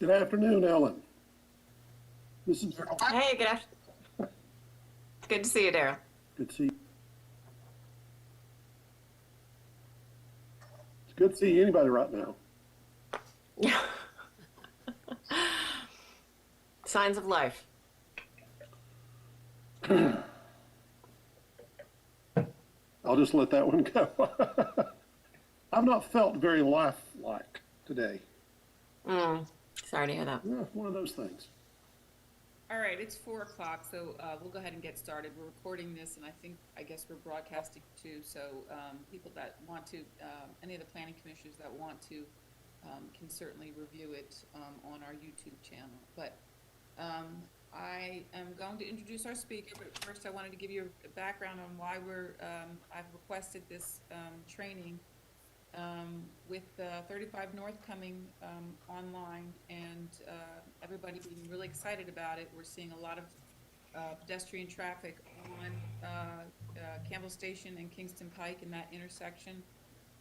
Good afternoon, Ellen. This is Hey, good afternoon. Good to see you, Daryl. good to see. It's good to see anybody right now. Signs of life. I'll just let that one go. I've not felt very lifelike today. Sorry to hear that. Yeah, one of those things. All right, it's 4 o'clock, so we'll go ahead and get started. We're recording this, and I guess we're broadcasting too. So people that want to, any of the planning commissioners that want to, can certainly review it on our YouTube channel. But I am going to introduce our speaker. But first, I wanted to give you a background on why I've requested this training. With 35 North coming online and everybody being really excited about it, we're seeing a lot of pedestrian traffic on Campbell Station and Kingston Pike in that intersection.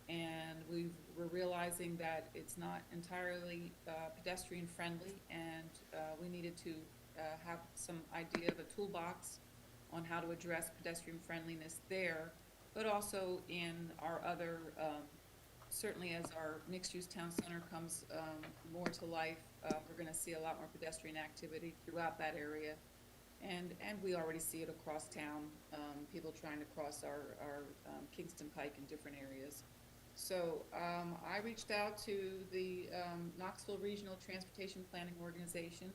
And we're realizing that it's not entirely pedestrian friendly, and we needed to have some idea of a toolbox on how to address pedestrian friendliness there, but also in our other certainly as our mixed-use town center comes more to life, we're going to see a lot more pedestrian activity throughout that area. And we already see it across town, people trying to cross our Kingston Pike in different areas. So I reached out to the Knoxville Regional Transportation Planning Organization,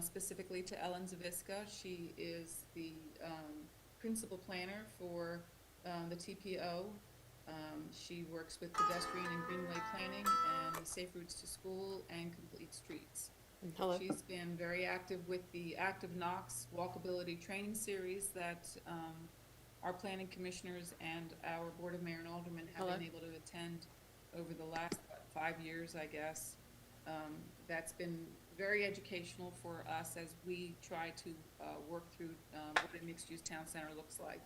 specifically to Ellen Zaviska. She is the principal planner for the TPO. She works with pedestrian and greenway planning and safe routes to school and complete streets. Hello. She's been very active with the Active Knox Walkability Training Series that our planning commissioners and our Board of Mayor and Aldermen have been able to attend over the last 5 years, I guess. That's been very educational for us as we try to work through what a mixed-use town center looks like.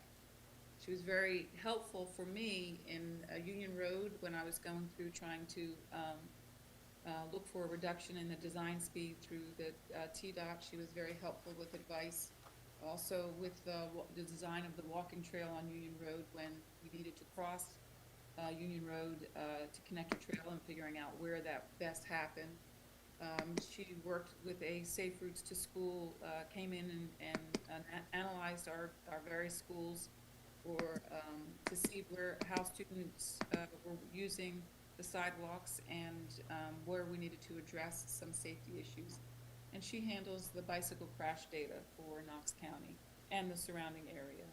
She was very helpful for me in Union Road when I was going through trying to look for a reduction in the design speed through the TDOT. She was very helpful with advice. Also with the design of the walking trail on Union Road when we needed to cross Union Road to connect a trail and figuring out where that best happened. She worked with a Safe Routes to School, came in and analyzed our various schools or to see how students were using the sidewalks and where we needed to address some safety issues. And she handles the bicycle crash data for Knox County and the surrounding area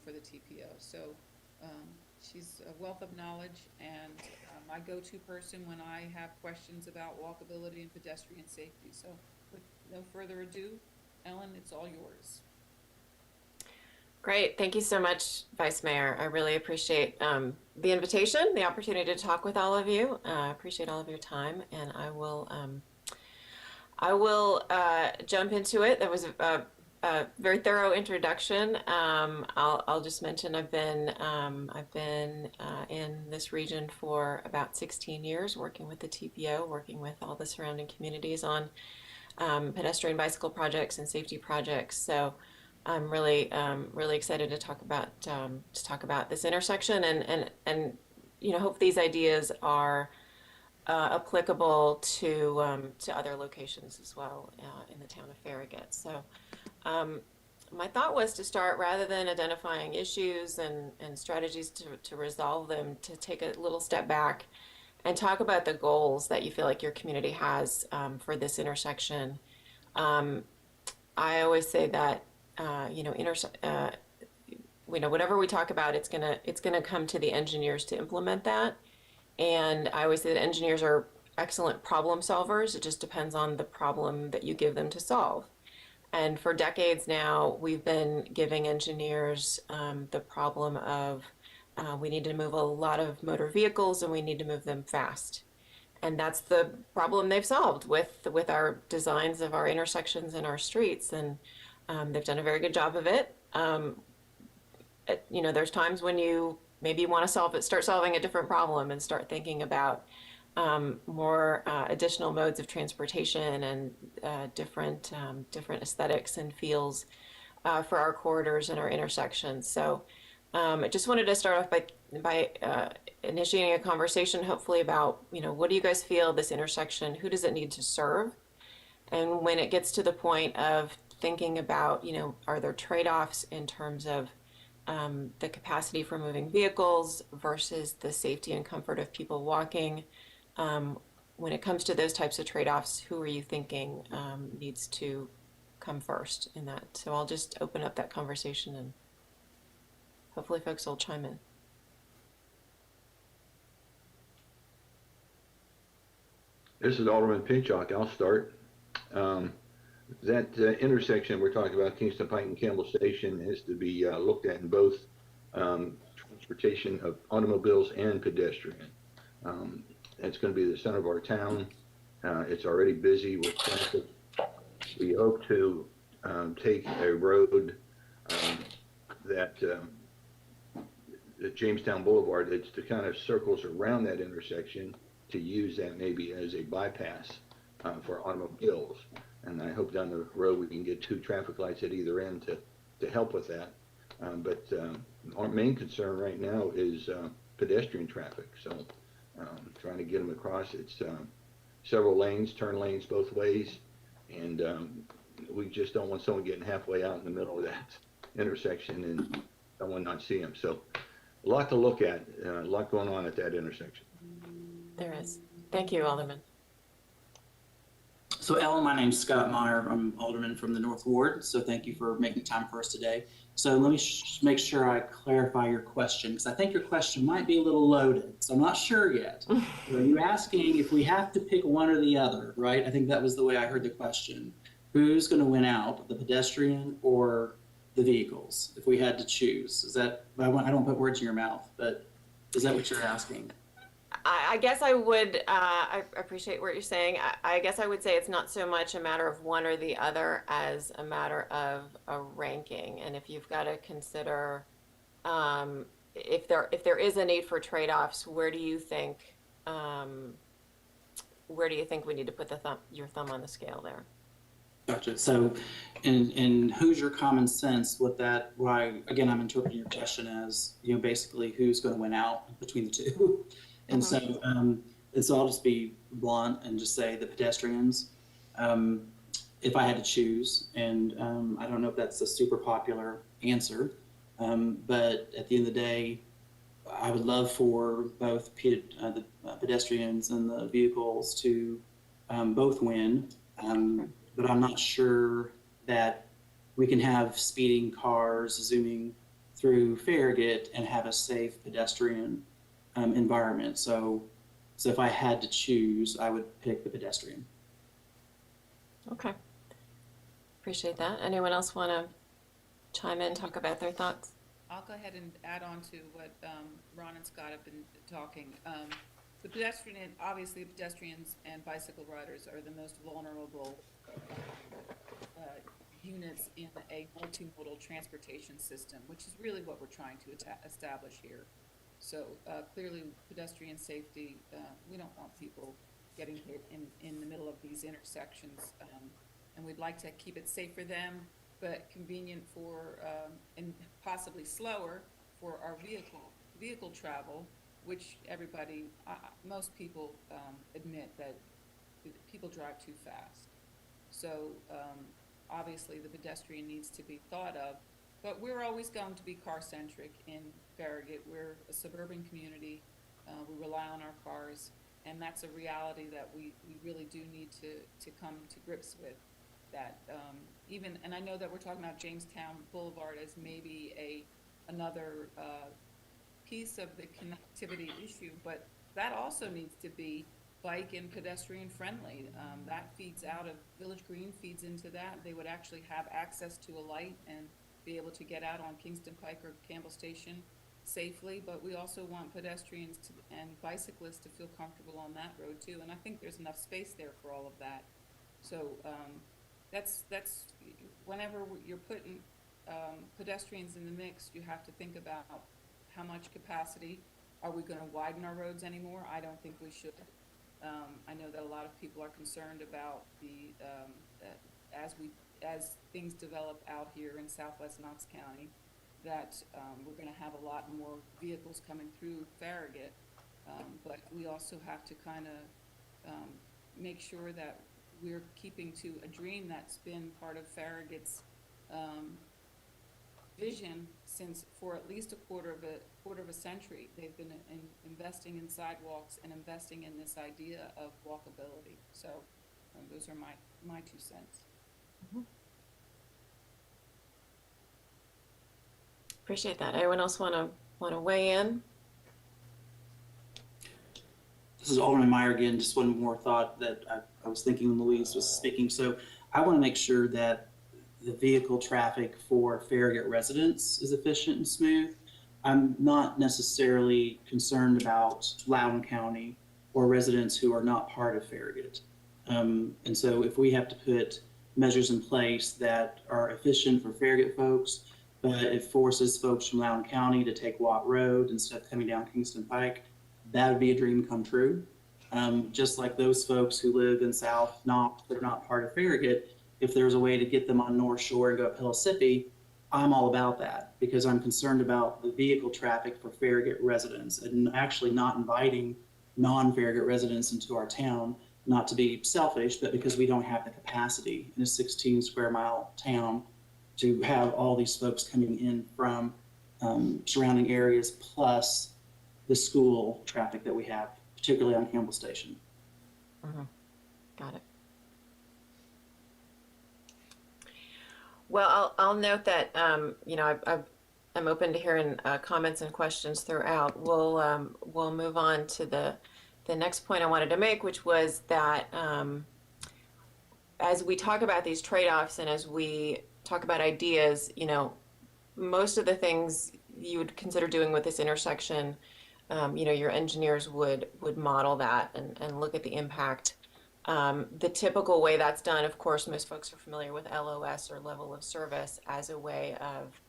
for the TPO. So she's a wealth of knowledge and my go-to person when I have questions about walkability and pedestrian safety. So with no further ado, Ellen, it's all yours. Great. Thank you so much, Vice Mayor. I really appreciate the invitation, the opportunity to talk with all of you. I appreciate all of your time, and I will jump into it. That was a very thorough introduction. I'll just mention I've been in this region for about 16 years, working with the TPO, working with all the surrounding communities on pedestrian bicycle projects and safety projects. So I'm really excited to talk about this intersection and hope these ideas are applicable to other locations as well in the town of Farragut. So my thought was to start, rather than identifying issues and strategies to resolve them, to take a little step back and talk about the goals that you feel like your community has for this intersection. I always say that whatever we talk about, it's gonna come to the engineers to implement that. And I always say that engineers are excellent problem solvers. It just depends on the problem that you give them to solve. And for decades now, we've been giving engineers the problem of we need to move a lot of motor vehicles and we need to move them fast. And that's the problem they've solved with our designs of our intersections and our streets. And they've done a very good job of it. There's times when you maybe want to start solving a different problem and start thinking about more additional modes of transportation and different aesthetics and feels for our corridors and our intersections. So I just wanted to start off by initiating a conversation, hopefully about, what do you guys feel this intersection, who does it need to serve? And when it gets to the point of thinking about, are there trade-offs in terms of the capacity for moving vehicles versus the safety and comfort of people walking? When it comes to those types of trade-offs, who are you thinking needs to come first in that? So I'll just open up that conversation and hopefully folks will chime in. This is Alderman Pinchot. I'll start. That intersection we're talking about, Kingston Pike and Campbell Station, is to be looked at in both transportation of automobiles and pedestrian. It's going to be the center of our town. It's already busy with traffic. We hope to take a road that the Jamestown Boulevard, it's to kind of circles around that intersection, to use that maybe as a bypass for automobiles. And I hope down the road we can get 2 traffic lights at either end to help with that. But our main concern right now is pedestrian traffic. So trying to get them across. It's several lanes, turn lanes both ways. And we just don't want someone getting halfway out in the middle of that intersection and someone not see them. So a lot to look at, a lot going on at that intersection. There is. Thank you, Alderman. So Ellen, my name's Scott Meyer. I'm Alderman from the North Ward. So thank you for making time for us today. So let me make sure I clarify your question, because I think your question might be a little loaded. So I'm not sure yet. So you're asking if we have to pick one or the other, right? I think that was the way I heard the question. Who's going to win out, the pedestrian or the vehicles, if we had to choose? Is that, I don't put words in your mouth, but is that what you're asking? I guess I would, I appreciate what you're saying. I guess I would say it's not so much a matter of one or the other as a matter of a ranking. And if you've got to consider, if there is a need for trade-offs, where do you think we need to put your thumb on the scale there? Gotcha. So, in who's your common sense with that? Why, again, I'm interpreting your question as, basically who's going to win out between the two. And so I'll just be blunt and just say the pedestrians. If I had to choose, and I don't know if that's a super popular answer, but at the end of the day, I would love for both the pedestrians and the vehicles to both win. But I'm not sure that we can have speeding cars zooming through Farragut and have a safe pedestrian environment. So if I had to choose, I would pick the pedestrian. Okay. Appreciate that. Anyone else want to chime in, talk about their thoughts? I'll go ahead and add on to what Ron and Scott have been talking. The pedestrians and bicycle riders are the most vulnerable units in a multimodal transportation system, which is really what we're trying to establish here. So clearly, pedestrian safety, we don't want people getting hit in the middle of these intersections, and we'd like to keep it safe for them, but convenient for, and possibly slower for our vehicle travel, which most people admit that people drive too fast. So obviously the pedestrian needs to be thought of, but we're always going to be car-centric in Farragut. We're a suburban community. We rely on our cars, and that's a reality that we really do need to come to grips with. That and I know that we're talking about Jamestown Boulevard as maybe another piece of the connectivity issue, but that also needs to be bike and pedestrian friendly. That feeds out of Village Green, feeds into that. They would actually have access to a light and be able to get out on Kingston Pike or Campbell Station safely, but we also want pedestrians and bicyclists to feel comfortable on that road too, and I think there's enough space there for all of that. So that's whenever you're putting pedestrians in the mix, you have to think about how much capacity. Are we going to widen our roads anymore? I don't think we should. I know that a lot of people are concerned about the, that as things develop out here in southwest Knox County, that we're going to have a lot more vehicles coming through Farragut. But we also have to kind of make sure that we're keeping to a dream that's been part of Farragut's vision since for at least a quarter of a century. They've been investing in sidewalks and investing in this idea of walkability. So those are my 2 cents. Appreciate that. Anyone else want to weigh in? This is Alderman Meyer again. Just one more thought that I was thinking when Louise was speaking. So I want to make sure that the vehicle traffic for Farragut residents is efficient and smooth. I'm not necessarily concerned about Loudoun County or residents who are not part of Farragut. And so if we have to put measures in place that are efficient for Farragut folks, but it forces folks from Loudoun County to take Watt Road instead of coming down Kingston Pike, that would be a dream come true. Just like those folks who live in South Knox that are not part of Farragut, if there's a way to get them on North Shore and go up Pellissippi, I'm all about that because I'm concerned about the vehicle traffic for Farragut residents and actually not inviting non-Farragut residents into our town, not to be selfish, but because we don't have the capacity in a 16 square mile town to have all these folks coming in from surrounding areas plus the school traffic that we have, particularly on Campbell Station. Got it. Well, I'll note that I'm open to hearing comments and questions throughout. We'll move on to the next point I wanted to make, which was that as we talk about these trade-offs and as we talk about ideas, most of the things you would consider doing with this intersection, your engineers would model that and look at the impact. The typical way that's done, of course, most folks are familiar with LOS or level of service as a way of,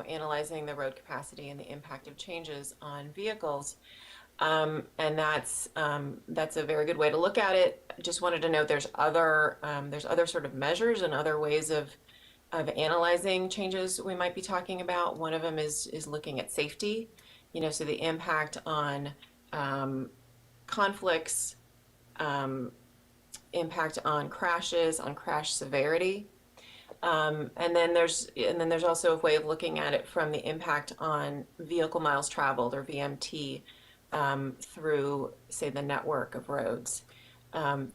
analyzing the road capacity and the impact of changes on vehicles. And that's a very good way to look at it. I just wanted to note there's other sort of measures and other ways of analyzing changes we might be talking about. One of them is looking at safety, so the impact on conflicts, impact on crashes, on crash severity. And then there's also a way of looking at it from the impact on vehicle miles traveled, or VMT, through, say, the network of roads.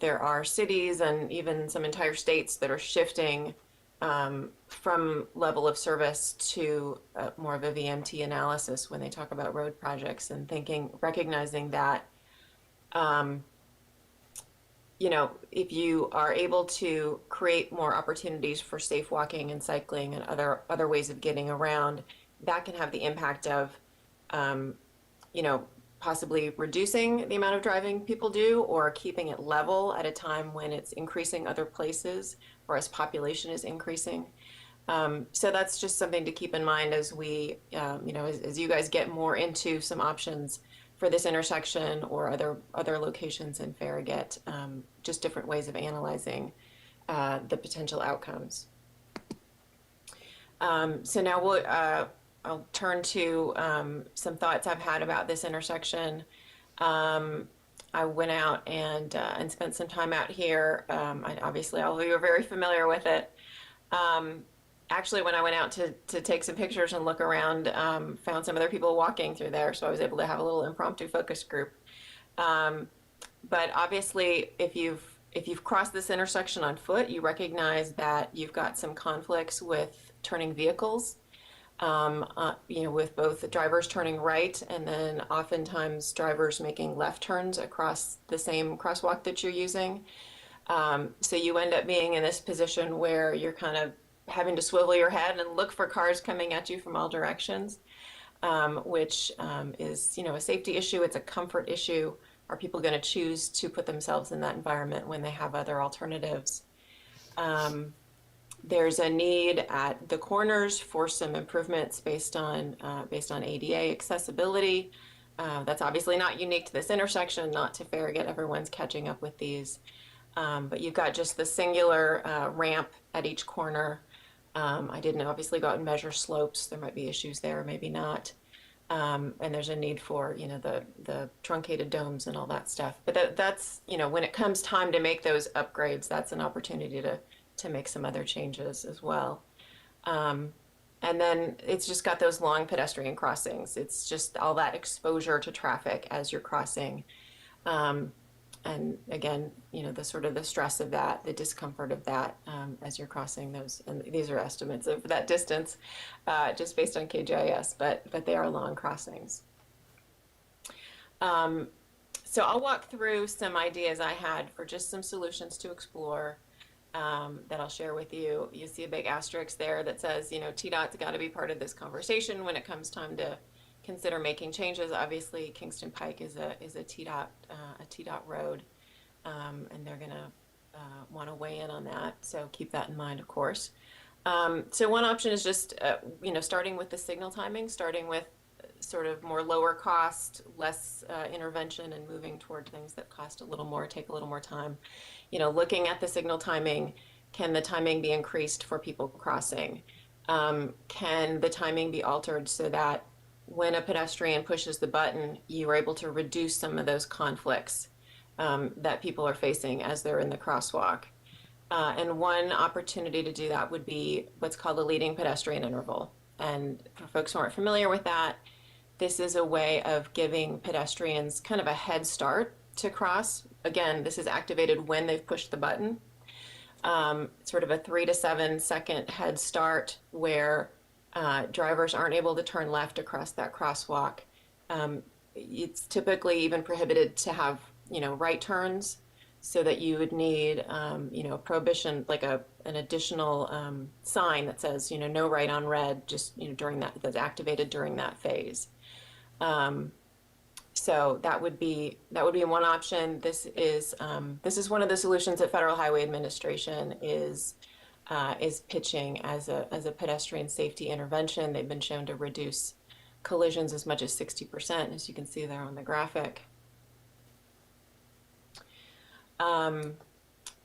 There are cities and even some entire states that are shifting from level of service to more of a VMT analysis when they talk about road projects, and recognizing that if you are able to create more opportunities for safe walking and cycling and other ways of getting around, that can have the impact of, possibly reducing the amount of driving people do, or keeping it level at a time when it's increasing other places or as population is increasing. So that's just something to keep in mind as we, as you guys get more into some options for this intersection or other locations in Farragut, just different ways of analyzing the potential outcomes. So now I'll turn to some thoughts I've had about this intersection. I went out and spent some time out here. Obviously, all of you are very familiar with it. Actually, when I went out to take some pictures and look around, found some other people walking through there, so I was able to have a little impromptu focus group. But obviously, if you've crossed this intersection on foot, you recognize that you've got some conflicts with turning vehicles. With both the drivers turning right and then oftentimes drivers making left turns across the same crosswalk that you're using. So you end up being in this position where you're kind of having to swivel your head and look for cars coming at you from all directions, which is, a safety issue. It's a comfort issue. Are people going to choose to put themselves in that environment when they have other alternatives? There's a need at the corners for some improvements based on ADA accessibility. That's obviously not unique to this intersection, not to Farragut, everyone's catching up with these. But you've got just the singular ramp at each corner. I didn't obviously go out and measure slopes. There might be issues there, maybe not. And there's a need for, you know, the truncated domes and all that stuff. But that's, you know, when it comes time to make those upgrades, that's an opportunity to make some other changes as well. And then it's just got those long pedestrian crossings. It's just all that exposure to traffic as you're crossing. And again, you know, the sort of the stress of that, the discomfort of that as you're crossing those. And these are estimates of that distance just based on KGIS, but they are long crossings. So I'll walk through some ideas I had for just some solutions to explore that I'll share with you. You see a big asterisk there that says, you know, TDOT's got to be part of this conversation when it comes time to consider making changes. Obviously, Kingston Pike is a TDOT road, and they're going to want to weigh in on that. So keep that in mind, of course. So one option is just, you know, starting with the signal timing, starting with sort of more lower cost, less intervention, and moving toward things that cost a little more, take a little more time. You know, looking at the signal timing, can the timing be increased for people crossing? Can the timing be altered so that when a pedestrian pushes the button, you are able to reduce some of those conflicts that people are facing as they're in the crosswalk? And one opportunity to do that would be what's called a leading pedestrian interval. And for folks who aren't familiar with that, this is a way of giving pedestrians kind of a head start to cross. Again, this is activated when they've pushed the button. Sort of a 3 to 7 second head start where drivers aren't able to turn left across that crosswalk. It's typically even prohibited to have, you know, right turns, so that you would need, you know, a prohibition, like an additional sign that says, you know, no right on red, just, you know, during that's activated during that phase. So that would be one option. This is one of the solutions that Federal Highway Administration is pitching as a pedestrian safety intervention. They've been shown to reduce collisions as much as 60%, as you can see there on the graphic.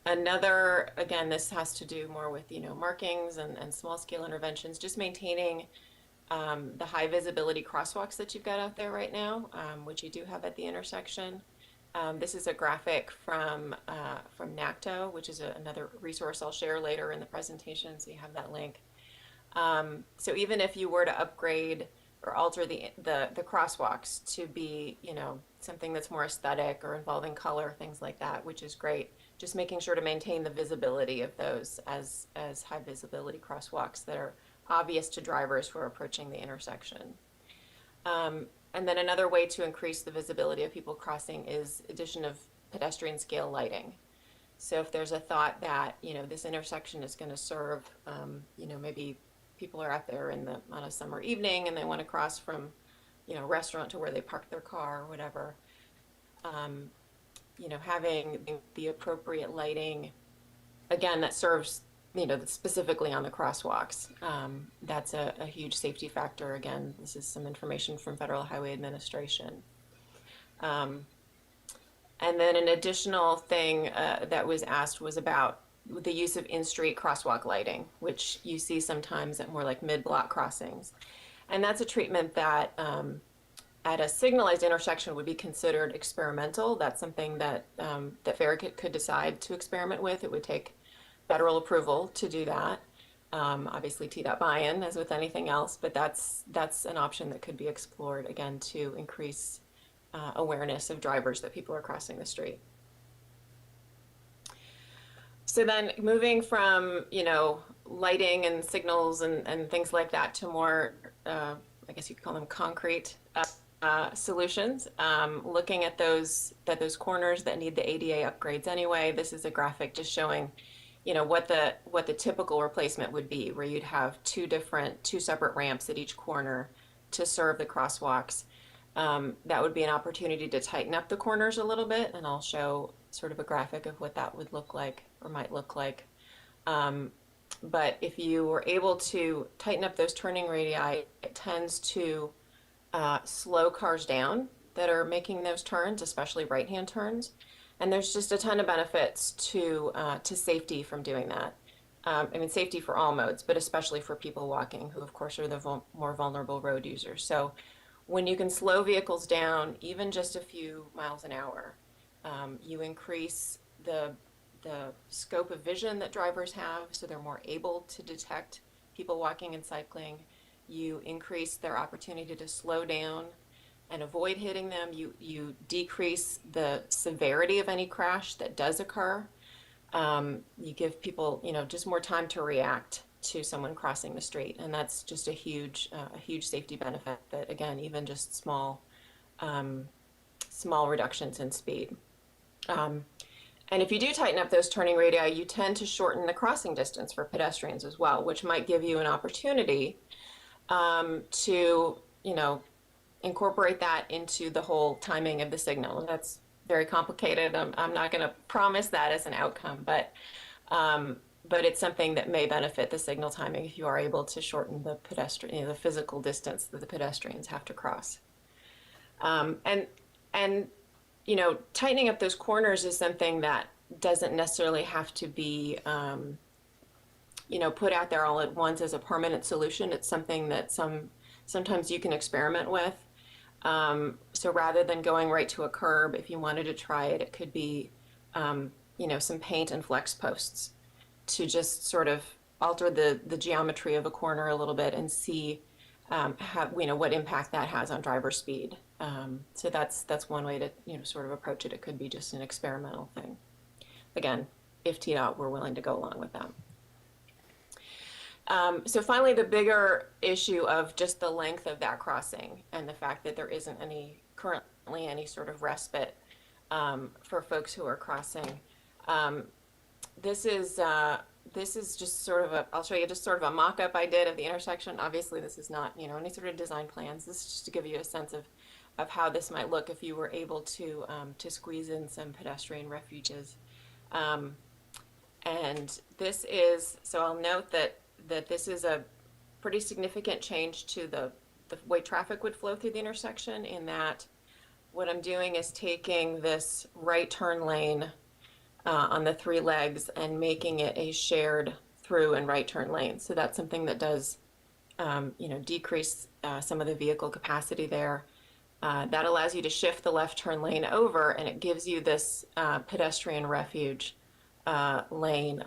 Another, again, this has to do more with, you know, markings and small scale interventions, just maintaining the high visibility crosswalks that you've got out there right now, which you do have at the intersection. This is a graphic from NACTO, which is another resource I'll share later in the presentation, so you have that link. So even if you were to upgrade or alter the crosswalks to be, you know, something that's more aesthetic or involving color, things like that, which is great, just making sure to maintain the visibility of those as high visibility crosswalks that are obvious to drivers who are approaching the intersection. And then another way to increase the visibility of people crossing is addition of pedestrian scale lighting. So if there's a thought that, you know, this intersection is going to serve, you know, maybe people are out there on a summer evening and they want to cross from, you know, restaurant to where they park their car or whatever, you know, having the appropriate lighting, again, that serves, you know, specifically on the crosswalks. That's a huge safety factor. Again, this is some information from Federal Highway Administration. And then an additional thing that was asked was about the use of in-street crosswalk lighting, which you see sometimes at more like mid-block crossings. And that's a treatment that at a signalized intersection would be considered experimental. That's something that that Farragut could decide to experiment with. It would take federal approval to do that. Obviously TDOT buy-in, as with anything else, but that's an option that could be explored, again, to increase awareness of drivers that people are crossing the street. So then moving from, you know, lighting and signals and things like that to more, I guess you could call them concrete solutions, looking at those corners that need the ADA upgrades anyway. This is a graphic just showing, you know, what the typical replacement would be, where you'd have two separate ramps at each corner to serve the crosswalks. That would be an opportunity to tighten up the corners a little bit, and I'll show sort of a graphic of what that would look like or might look like. But if you were able to tighten up those turning radii, it tends to slow cars down that are making those turns, especially right-hand turns. And there's just a ton of benefits to safety from doing that. I mean, safety for all modes, but especially for people walking, who of course are the more vulnerable road users. So when you can slow vehicles down, even just a few miles an hour, you increase the scope of vision that drivers have, so they're more able to detect people walking and cycling. You increase their opportunity to slow down and avoid hitting them. You decrease the severity of any crash that does occur. You give people, just more time to react to someone crossing the street, and that's just a huge safety benefit. That again, even just small reductions in speed. And if you do tighten up those turning radii, you tend to shorten the crossing distance for pedestrians as well, which might give you an opportunity to, incorporate that into the whole timing of the signal. And that's very complicated. I'm not going to promise that as an outcome, but it's something that may benefit the signal timing if you are able to shorten the pedestrian, the physical distance that the pedestrians have to cross. And tightening up those corners is something that doesn't necessarily have to be, put out there all at once as a permanent solution. It's something that sometimes you can experiment with. So rather than going right to a curb, if you wanted to try it, it could be, some paint and flex posts to just sort of alter the geometry of a corner a little bit and see what impact that has on driver speed. So that's one way to sort of approach it. It could be just an experimental thing. Again, if TDOT were willing to go along with that. So finally, the bigger issue of just the length of that crossing and the fact that there isn't currently any sort of respite for folks who are crossing. This is just sort of I'll show you just sort of a mock-up I did of the intersection. Obviously, this is not, any sort of design plans. This is just to give you a sense of how this might look if you were able to squeeze in some pedestrian refuges. And this is, so I'll note that this is a pretty significant change to the way traffic would flow through the intersection, in that what I'm doing is taking this right turn lane on the 3 legs and making it a shared through and right turn lane. So that's something that does, decrease some of the vehicle capacity there. That allows you to shift the left turn lane over, and it gives you this pedestrian refuge lane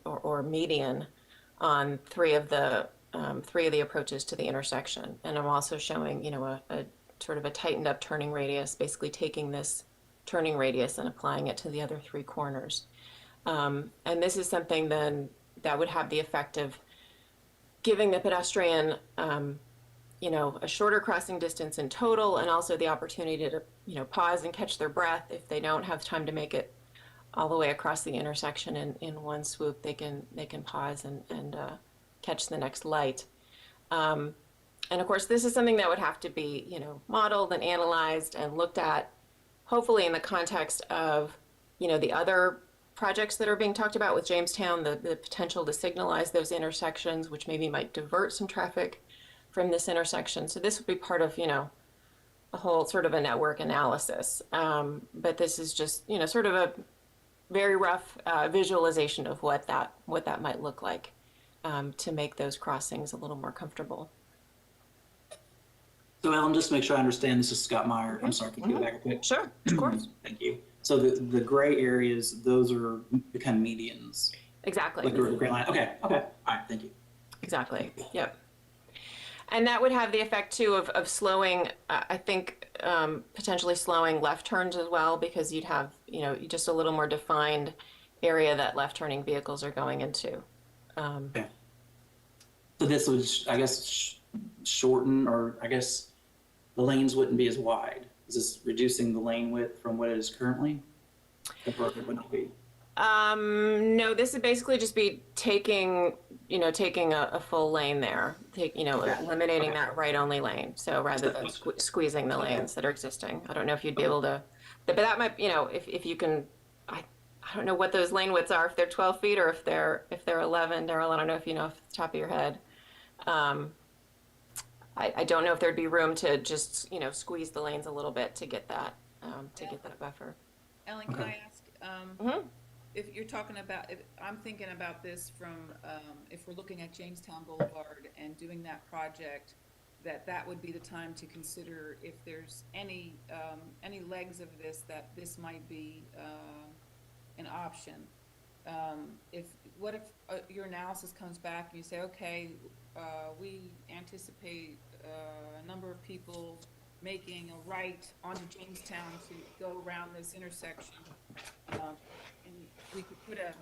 or median on 3 of the approaches to the intersection. And I'm also showing, a sort of a tightened up turning radius, basically taking this turning radius and applying it to the other 3 corners. And this is something then that would have the effect of giving the pedestrian, a shorter crossing distance in total, and also the opportunity to, pause and catch their breath. If they don't have time to make it all the way across the intersection in one swoop, they can pause and catch the next light. And of course, this is something that would have to be, modeled and analyzed and looked at, hopefully in the context of, the other projects that are being talked about with Jamestown, the potential to signalize those intersections, which maybe might divert some traffic from this intersection. So this would be part of, a whole sort of a network analysis. But this is just, sort of a very rough visualization of what that might look like to make those crossings a little more comfortable. So Ellen, just to make sure I understand, this is Scott Meyer. I'm sorry, could you go back a quick? Sure, of course. Thank you. So the gray areas, those are become medians. Exactly. Like the gray line. Okay. All right. Thank you. Exactly. Yep. And that would have the effect too of slowing, I think, potentially slowing left turns as well, because you'd have, just a little more defined area that left turning vehicles are going into. Okay. So this would, I guess, shorten, or I guess the lanes wouldn't be as wide. Is this reducing the lane width from what it is currently? It would not be. No, this would basically just be taking a full lane there, eliminating that right only lane. So rather than squeezing the lanes that are existing. I don't know if you'd be able to, but that might, if you can, I don't know what those lane widths are, if they're 12 feet or if they're 11. Daryl, I don't know if you know off the top of your head. I don't know if there'd be room to just, squeeze the lanes a little bit to get that, buffer. Ellen, can I ask, Mhm. if you're talking about, if, I'm thinking about this from, if we're looking at Jamestown Boulevard and doing that project, that would be the time to consider if there's any legs of this, that this might be, an option. What if your analysis comes back and you say, okay, we anticipate a number of people making a right onto Jamestown to go around this intersection. And we could put a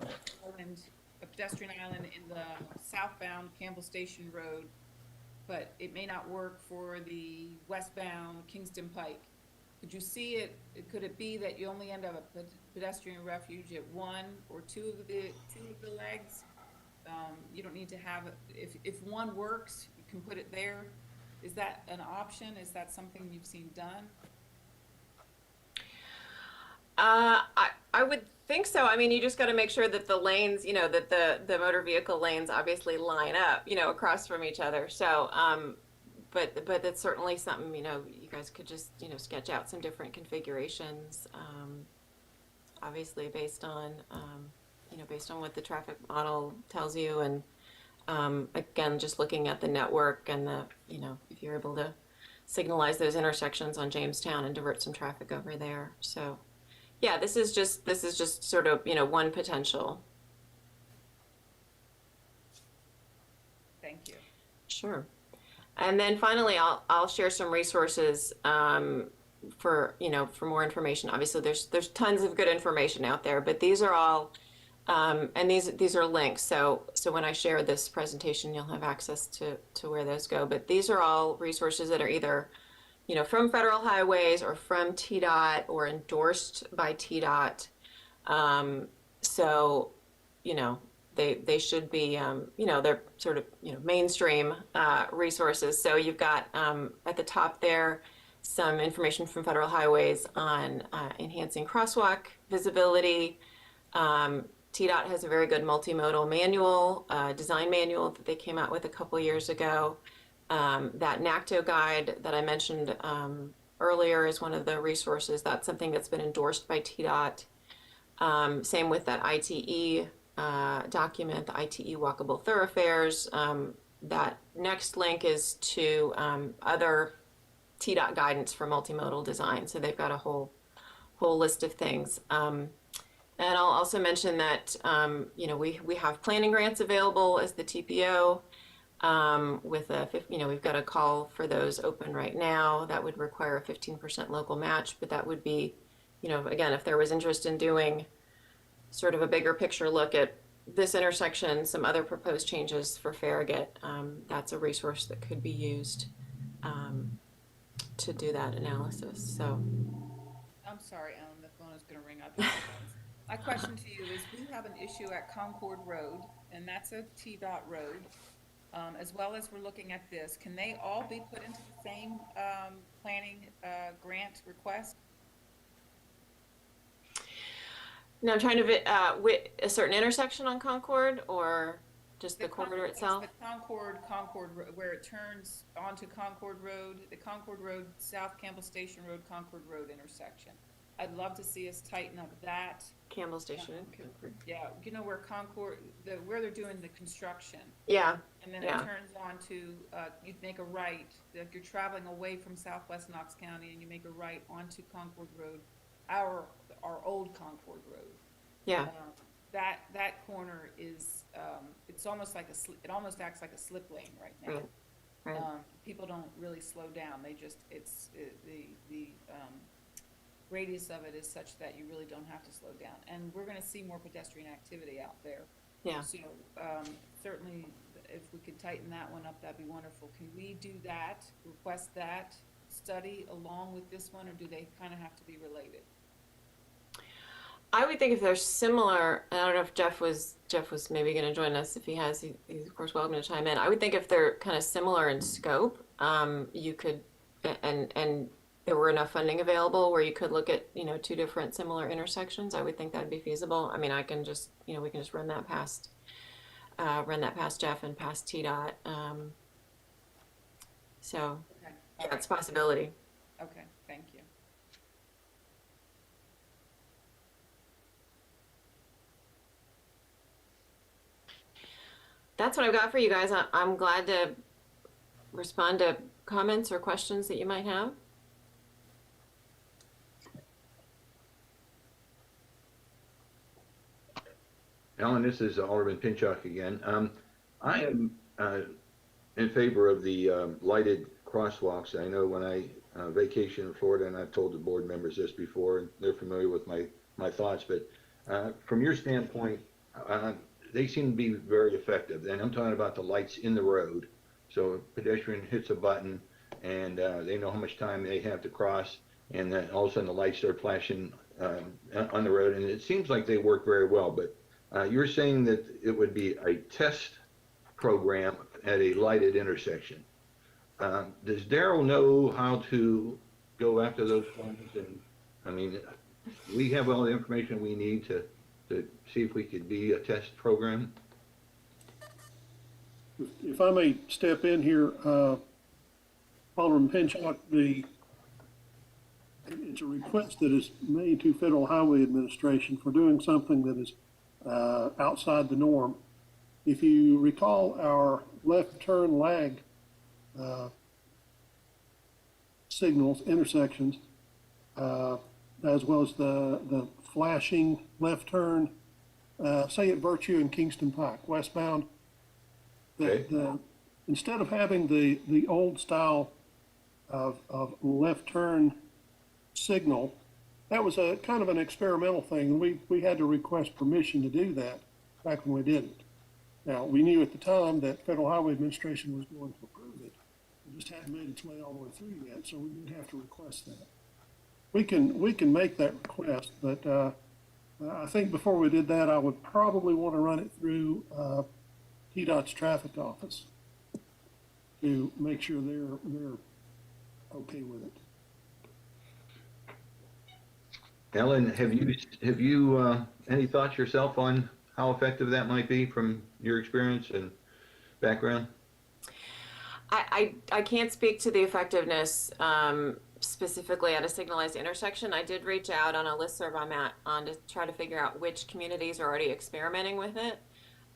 pedestrian island in the southbound Campbell Station Road, but it may not work for the westbound Kingston Pike. Could you see it, could it be that you only end up a pedestrian refuge at one or two of the legs? You don't need to have it, if one works, you can put it there. Is that an option? Is that something you've seen done? I would think so. I mean, you just got to make sure that the lanes, that the motor vehicle lanes obviously line up, across from each other. So, but that's certainly something, you guys could just, sketch out some different configurations, obviously based on, based on what the traffic model tells you. And, again, just looking at the network and if you're able to signalize those intersections on Jamestown and divert some traffic over there. So, yeah, this is just sort of, one potential. Thank you. Sure. And then finally, I'll share some resources for more information. Obviously, there's tons of good information out there, but these are all and these are links. So when I share this presentation, you'll have access to where those go. But these are all resources that are either from federal highways or from TDOT or endorsed by TDOT. So they should be, they're sort of, mainstream resources. So you've got at the top there some information from federal highways on enhancing crosswalk visibility. TDOT has a very good multimodal manual, design manual that they came out with a couple years ago. That NACTO guide that I mentioned earlier is one of the resources. That's something that's been endorsed by TDOT. Same with that ITE document, the ITE walkable thoroughfares. That next link is to other TDOT guidance for multimodal design. So they've got a whole list of things. And I'll also mention that we have planning grants available as the TPO. We've got a call for those open right now. That would require a 15% local match, but that would be, again, if there was interest in doing sort of a bigger picture look at this intersection, some other proposed changes for Farragut, that's a resource that could be used to do that analysis. So, I'm sorry, Ellen, the phone is going to ring up. My question to you is, we have an issue at Concord Road, and that's a TDOT road, as well as we're looking at this. Can they all be put into the same planning grant request? now I'm trying to with a certain intersection on Concord or just the corridor itself. The Concord, where it turns onto Concord Road, the Concord Road, South Campbell Station Road, Concord Road intersection. I'd love to see us tighten up that. Campbell Station in Concord. Yeah, where Concord, where they're doing the construction. Yeah. And then Yeah. it turns on to, you'd make a right, like you're traveling away from southwest Knox County and you make a right onto Concord Road, our old Concord Road. Yeah. That corner is, it's almost like it almost acts like a slip lane right now. Right. People don't really slow down. They just, the radius of it is such that you really don't have to slow down. And we're gonna see more pedestrian activity out there. Yeah. So, certainly, if we could tighten that one up, that'd be wonderful. Can we do that, request that study along with this one, or do they kind of have to be related? I would think if they're similar, and I don't know if Jeff was maybe going to join us. If he has, he's of course welcome to chime in. I would think if they're kind of similar in scope, you could, and there were enough funding available where you could look at, two different similar intersections. I would think that'd be feasible. I mean, I can just, we can just run that past Jeff and past TDOT. So Okay, yeah, all right. it's a possibility. Okay, thank you. That's what I've got for you guys. I'm glad to respond to comments or questions that you might have. Alan, this is Alderman Pinchuk again. I am in favor of the lighted crosswalks. I know when I vacation in Florida, and I've told the board members this before, and they're familiar with my thoughts, but from your standpoint, they seem to be very effective. And I'm talking about the lights in the road. So a pedestrian hits a button and they know how much time they have to cross, and then all of a sudden the lights start flashing on the road, and it seems like they work very well. But you're saying that it would be a test program at a lighted intersection. Does Daryl know how to go after those ones? And I mean, we have all the information we need to see if we could be a test program. If I may step in here, Alderman Pinchot, it's a request that is made to Federal Highway Administration for doing something that is outside the norm. If you recall our left turn lag signals, intersections, as well as the flashing left turn, say at Virtue and Kingston Pike, westbound, instead of having the old style of left turn signal, that was a kind of an experimental thing. We had to request permission to do that back when we did it. Now, we knew at the time that Federal Highway Administration was going to approve it. It just hadn't made its way all the way through yet, so we did have to request that. We can make that request, but I think before we did that, I would probably want to run it through TDOT's traffic office to make sure they're okay with it. Ellen, have you any thoughts yourself on how effective that might be from your experience and background? I can't speak to the effectiveness specifically at a signalized intersection. I did reach out on a listserv I'm on to try to figure out which communities are already experimenting with it.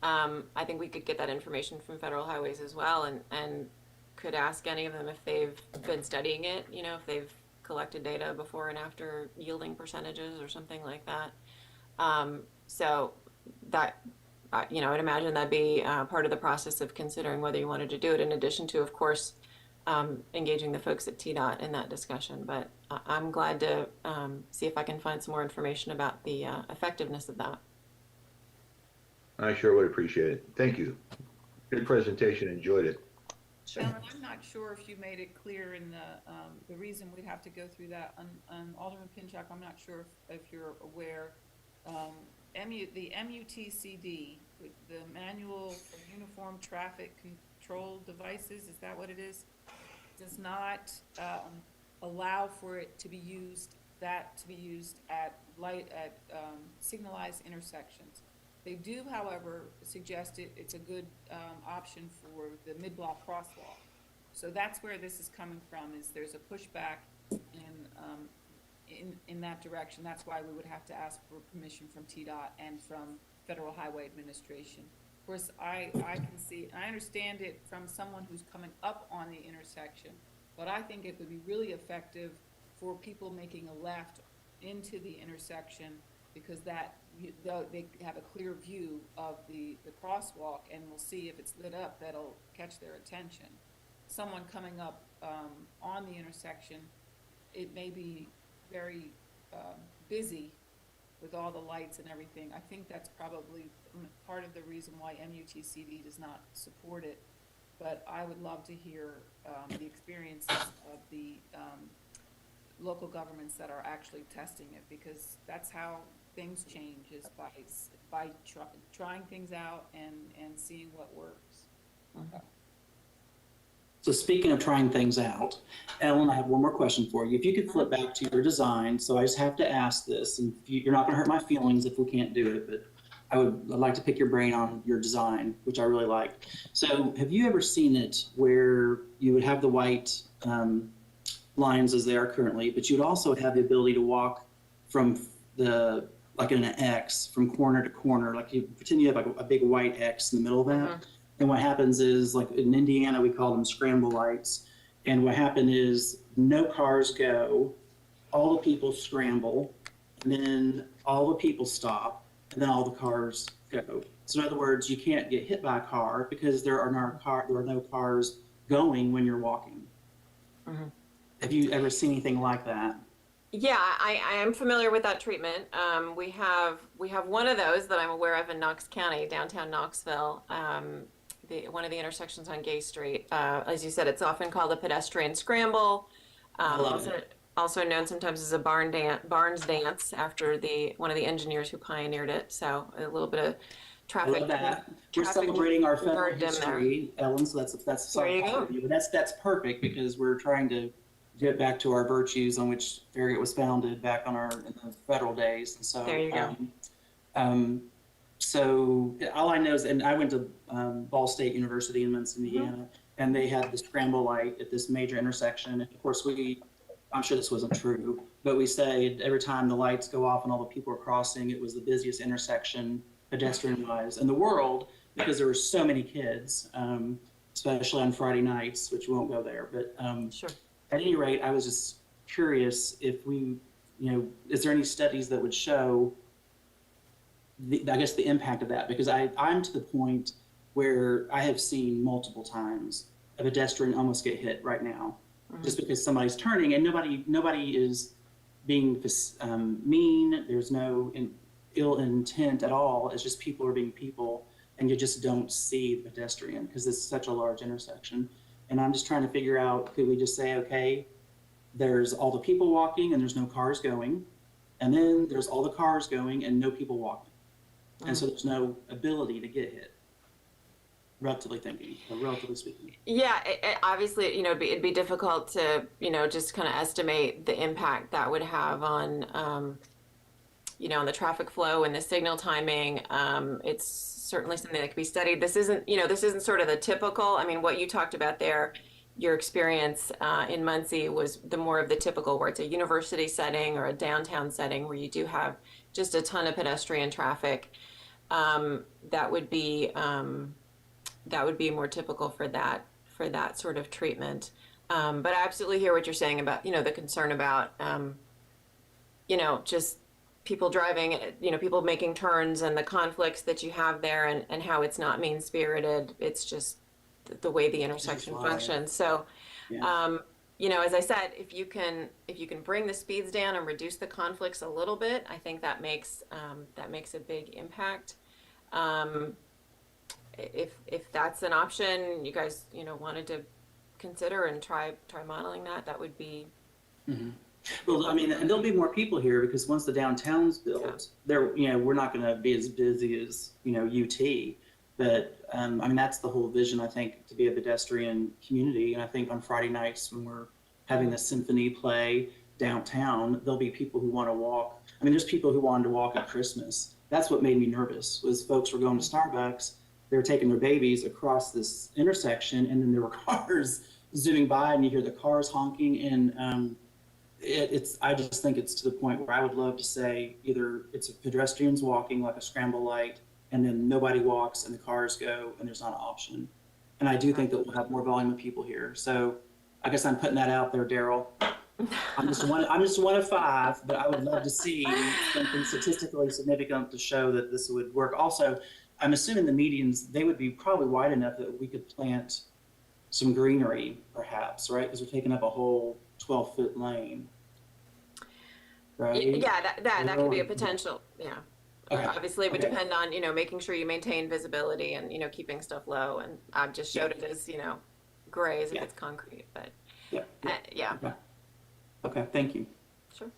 I think we could get that information from Federal Highways as well, and could ask any of them if they've been studying it, if they've collected data before and after yielding percentages or something like that. So that, I'd imagine that'd be part of the process of considering whether you wanted to do it, in addition to, of course, engaging the folks at TDOT in that discussion. But I'm glad to see if I can find some more information about the effectiveness of that. I sure would appreciate it. Thank you. Good presentation. Enjoyed it. Ellen, I'm not sure if you made it clear in the reason we'd have to go through that. On Alderman Pinchuk, I'm not sure if you're aware, the MUTCD, the Manual for Uniform Traffic Control Devices, is that what it is? Does not allow for it to be used at signalized intersections. They do, however, suggest it's a good option for the mid-block crosswalk. So that's where this is coming from, is there's a pushback in that direction. That's why we would have to ask for permission from TDOT and from Federal Highway Administration. Of course, I can see, and I understand it from someone who's coming up on the intersection, but I think it would be really effective for people making a left into the intersection, because they have a clear view of the crosswalk, and we'll see if it's lit up, that'll catch their attention. Someone coming up on the intersection, it may be very busy with all the lights and everything. I think that's probably part of the reason why MUTCD does not support it, but I would love to hear the experiences of the local governments that are actually testing it, because that's how things change, is by trying things out and seeing what works. Mm-hmm. So speaking of trying things out, Ellen, I have one more question for you. If you could flip back to your design, so I just have to ask this, and you're not going to hurt my feelings if we can't do it, but I'd like to pick your brain on your design, which I really like. So have you ever seen it where you would have the white lines as they are currently, but you'd also have the ability to walk from the, like in an X, from corner to corner, like you pretend you have like a big white X in the middle of that. And what happens is, like in Indiana, we call them scramble lights. And what happened is no cars go, all the people scramble, and then all the people stop, and then all the cars go. So in other words, you can't get hit by a car because there are no cars going when you're walking. Have you ever seen anything like that? Yeah, I am familiar with that treatment. We have one of those that I'm aware of in Knox County, downtown Knoxville. One of the intersections on Gay Street. As you said, it's often called a pedestrian scramble. I love it. Also known sometimes as a Barnes dance after one of the engineers who pioneered it. So a little bit of I traffic. love that. We're traffic celebrating our federal nerd in there. history, Ellen. So that's There you go. but that's perfect because we're trying to get back to our virtues on which Farragut was founded back in the federal days. And so There you go. So all I know is, and I went to Ball State University in Memphis, Indiana, and they had the scramble light at this major intersection. And of course, I'm sure this wasn't true, but we said every time the lights go off and all the people are crossing, it was the busiest intersection pedestrian-wise in the world because there were so many kids, especially on Friday nights, which we won't go there. But Sure. at any rate, I was just curious if is there any studies that would show the impact of that? Because I'm to the point where I have seen multiple times a pedestrian almost get hit right now, just because somebody's turning and nobody is being mean. There's no ill intent at all. It's just people are being people, and you just don't see the pedestrian because it's such a large intersection. And I'm just trying to figure out, could we just say, okay, there's all the people walking and there's no cars going, and then there's all the cars going and no people walking. And so there's no ability to get hit, relatively speaking. Yeah, obviously, it'd be difficult to, just kind of estimate the impact that would have on, on the traffic flow and the signal timing. It's certainly something that could be studied. This isn't sort of the typical. I mean, what you talked about there, your experience in Muncie was the more of the typical, where it's a university setting or a downtown setting where you do have just a ton of pedestrian traffic. That would be more typical for that sort of treatment. But I absolutely hear what you're saying about, the concern about, just people driving, people making turns and the conflicts that you have there and how it's not mean-spirited. It's just the way the intersection functions. So, Yeah. As I said, if you can bring the speeds down and reduce the conflicts a little bit, I think that makes a big impact. If that's an option, you guys, wanted to consider and try modeling that would be. Mm-hmm. Well, I mean, and there'll be more people here because once the downtown's built, we're not going to be as busy as, UT. But, I mean, that's the whole vision, I think, to be a pedestrian community. And I think on Friday nights when we're having the symphony play downtown, there'll be people who want to walk. I mean, there's people who wanted to walk at Christmas. That's what made me nervous, was folks were going to Starbucks, they were taking their babies across this intersection, and then there were cars zooming by, and you hear the cars honking. And I just think it's to the point where I would love to say either it's pedestrians walking like a scramble light, and then nobody walks and the cars go and there's not an option. And I do think that we'll have more volume of people here. So I guess I'm putting that out there, Daryl. I'm just one of five, but I would love to see something statistically significant to show that this would work. Also, I'm assuming the medians, they would be probably wide enough that we could plant some greenery perhaps, right? Because we're taking up a whole 12-foot lane. Right? Yeah, that could be a potential, yeah. Okay. Obviously, it would depend on, making sure you maintain visibility and, keeping stuff low. And I've just showed it as, gray as if it's concrete, but yeah. Okay, thank you. Sure.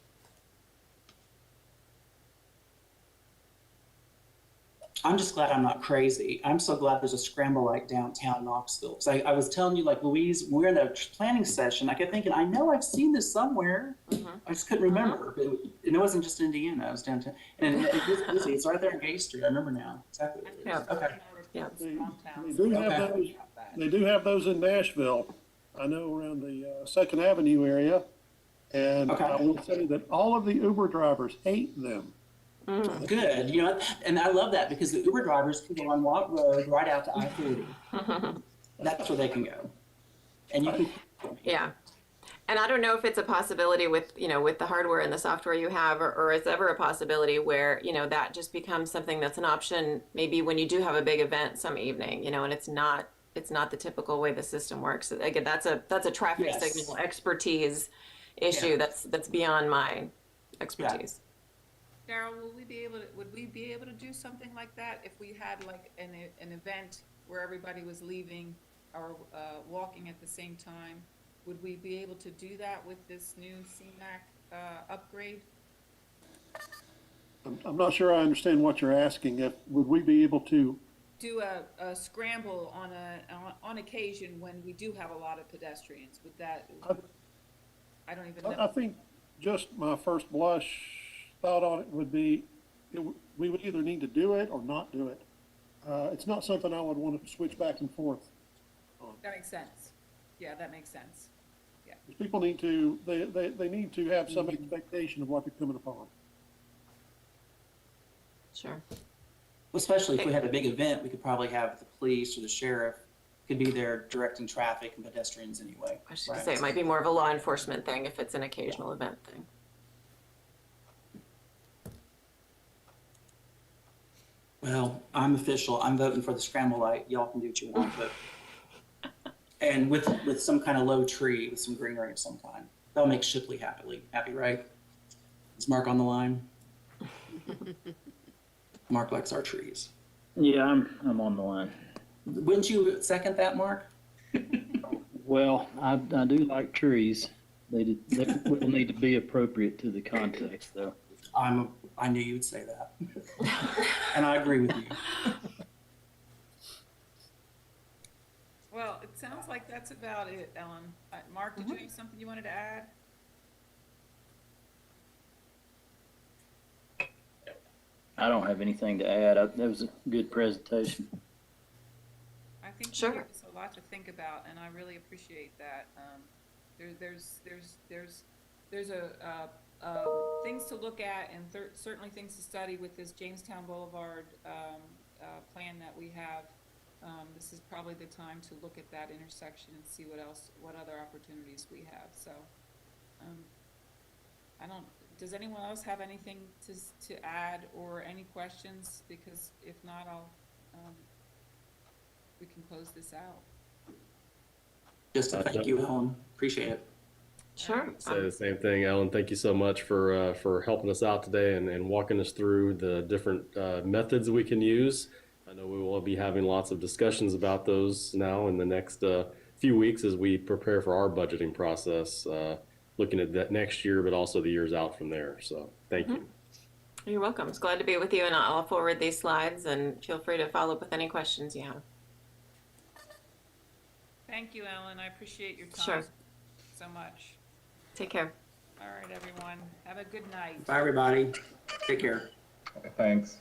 I'm just glad I'm not crazy. I'm so glad there's a scramble light downtown Knoxville. Because I was telling you, like, Louise, we're in a planning session. I kept thinking, I know I've seen this somewhere. I just couldn't remember. But it wasn't just Indiana. It was downtown. And it was busy. It's right there on Gay Street. I remember now. Exactly. What it is. Yeah. Okay. Yeah. They do have Okay. those, they do have those in Nashville. I know around the Second Avenue area. And Okay. I will say that all of the Uber drivers hate them. Good. You know, and I love that because the Uber drivers can go on Watt Road right out to I-40. That's where they can go. And you can. Yeah. And I don't know if it's a possibility with, with the hardware and the software you have, or it's ever a possibility where, that just becomes something that's an option, maybe when you do have a big event some evening, and it's not the typical way the system works. Again, that's a traffic Yes. signal expertise issue that's beyond my expertise. Daryl, would we be able to do something like that if we had like an event where everybody was leaving or walking at the same time? Would we be able to do that with this new CMAC upgrade? I'm not sure I understand what you're asking. Would we be able to? Do a scramble on occasion when we do have a lot of pedestrians? Would that? I don't even know. I think just my first blush thought on it would be, we would either need to do it or not do it. It's not something I would want to switch back and forth on. That makes sense. Yeah, that makes sense. People need to, they need to have some expectation of what they're coming upon. Sure. Especially if we had a big event, we could probably have the police or the sheriff could be there directing traffic and pedestrians anyway. I should say it might be more of a law enforcement thing if it's an occasional event thing. Well, I'm official. I'm voting for the scramble light. Y'all can do what you want, but and with some kind of low tree with some greenery of some kind. That'll make Shipley happy, right? Is Mark on the line? Mark likes our trees. Yeah, I'm on the line. Wouldn't you second that, Mark? Well, I do like trees. They will need to be appropriate to the context, though. I knew you'd say that, and I agree with you. Well, it sounds like that's about it, Ellen. Mark, did you have something you wanted to add? I don't have anything to add. That was a good presentation. I think Sure. you gave us a lot to think about, and I really appreciate that. There's things to look at and certainly things to study with this Jamestown Boulevard plan that we have. This is probably the time to look at that intersection and see what other opportunities we have. So, does anyone else have anything to add or any questions? Because if not, we can close this out. Just a thank you, Ellen. Appreciate it. Sure. Say the same thing, Ellen. Thank you so much for helping us out today and walking us through the different methods we can use. I know we will be having lots of discussions about those now in the next few weeks as we prepare for our budgeting process, looking at that next year, but also the years out from there. So thank you. You're welcome. It's glad to be with you, and I'll forward these slides, and feel free to follow up with any questions you have. Thank you, Ellen. I appreciate your time Sure. so much. Take care. All right, everyone. Have a good night. Bye, everybody. Take care. Thanks.